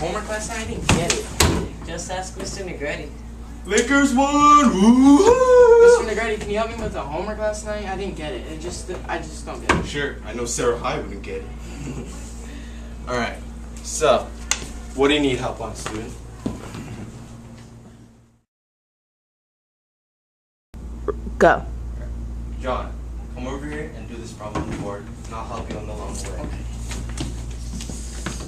homework last night? I didn't get it. Just ask Mr. Negretti. Lakers won! Woo! Mr. Negretti, can you help me with the homework last night? I didn't get it. I just don't get it. Sure, I know Sarah High wouldn't get it. Alright, so, what do you need help on, student? Go. John, come over here and do this problem on the board, and I'll help you on the long way. Okay.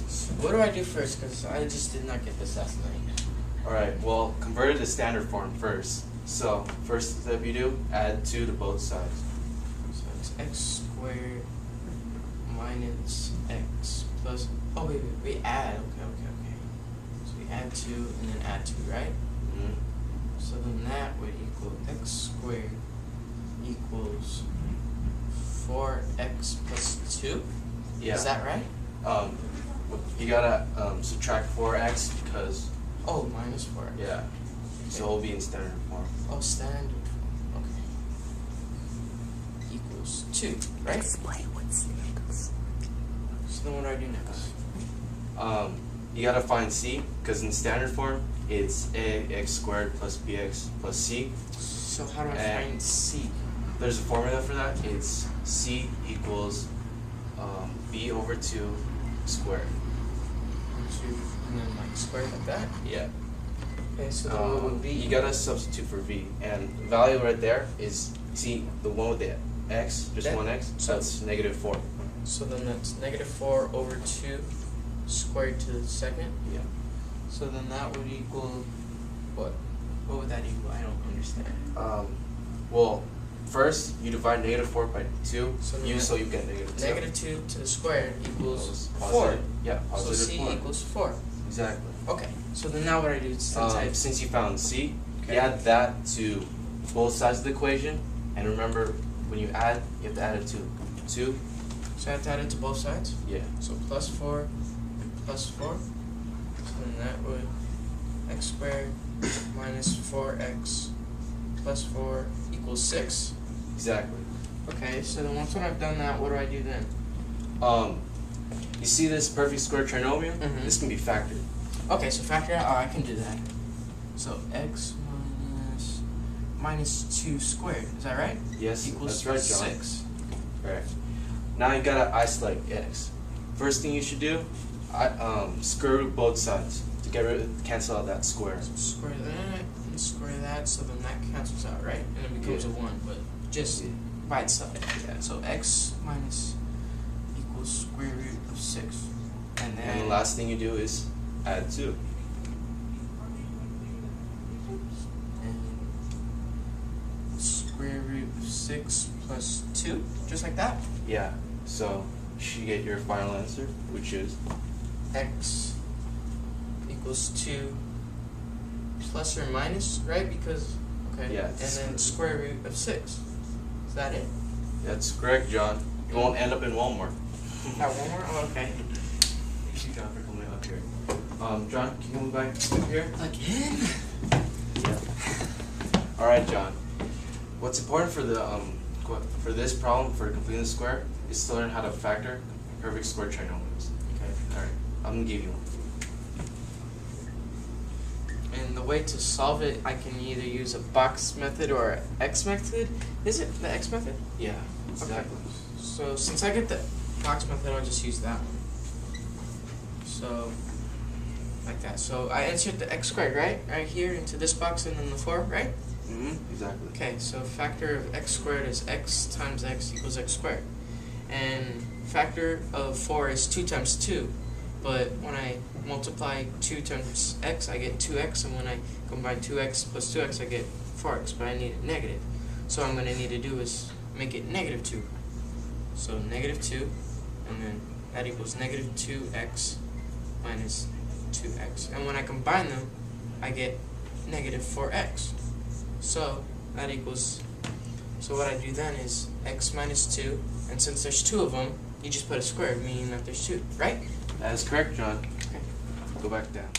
So what do I do first? Because I just did not get this last night. Alright, well, convert it to standard form first. So, first step you do, add 2 to both sides. So it's x squared minus x plus. Oh wait, we add. Okay. So we add 2 and then add 2, right? Mm-hmm. So then that would equal x squared equals 4x plus 2? Yeah. Is that right? You gotta subtract 4x because, Oh, minus 4. yeah, so it'll be in standard form. Oh, standard. Okay. Equals 2, right? Explain what's next. So then what do I do next? You gotta find c, because in standard form, it's ax squared plus bx plus c. So how do I And- find c? There's a formula for that. It's c equals b over 2 squared. 2 and then like square like that? Yeah. Okay, so then what would be? You gotta substitute for v, and the value right there is, see the one with the x, just That- one x, so that's -4. So then that's -4 over 2 squared to the second. Yeah. So then that would equal what? What would that equal? I don't understand. Well, first you divide -4 by 2, So then so you get -2. -2 to the square equals 4. Positive. Yeah, So positive c 4. equals 4. Exactly. Okay. So then now what I do is Since you found c, Okay. you add that to both sides of the equation, and remember when you add, you have to add it to 2. so I have to add it to both sides. Yeah. So plus 4 and plus 4. So then that would x squared minus 4x plus 4 equals 6. Exactly. Okay, so then once when I've done that, what do I do then? You see this perfect square trinomial? Mhm. This can be factored. Okay, so factor out. Oh, I can do that. So x minus 2 squared. Is that right? Yes, Equals that's right, John. 6. Correct. Now you gotta isolate x. First thing you should do, square root both sides to cancel out that square. So square that and square that. So then that cancels out, right? And it becomes Yeah. a 1, but just Yeah. by itself. Yeah. So x minus equals square root of 6. And then And the last thing you do is add 2. and square root of 6 plus 2, just like that. Yeah. So you should get your final answer, which is X equals 2 plus or minus, right? Because, okay. Yeah, And it's then square root of 6. Is that it? that's correct, John. You won't end up in Walmart. Got one more? Oh, okay. Thank you, John, for coming up here. John, can you come back up here? Again? Yeah. All right, John. What's important for the for this problem, for completing the square, is to learn how to factor perfect square trinomials. Okay. All right, I'm gonna give you one. And the way to solve it, I can either use a box method or X method. Is it the X method? Yeah, exactly. So since I get the box method, I'll just use that one. So, like that. So I insert the x squared, right? Right here into this box and then the 4, right? Exactly. Okay, so factor of x squared is x times x equals x squared. And factor of 4 is 2 times 2. But when I multiply 2 times x, I get 2x. And when I combine 2x plus 2x, I get 4x. But I need it negative. So what I'm going to need to do is make it -2. So -2, and then that equals -2x minus 2x. And when I combine them, I get -4x. So that equals, so what I do then is x minus 2, and since there's 2 of them, you just put a square, meaning that there's 2, right? That is correct, John. Okay. Go back down.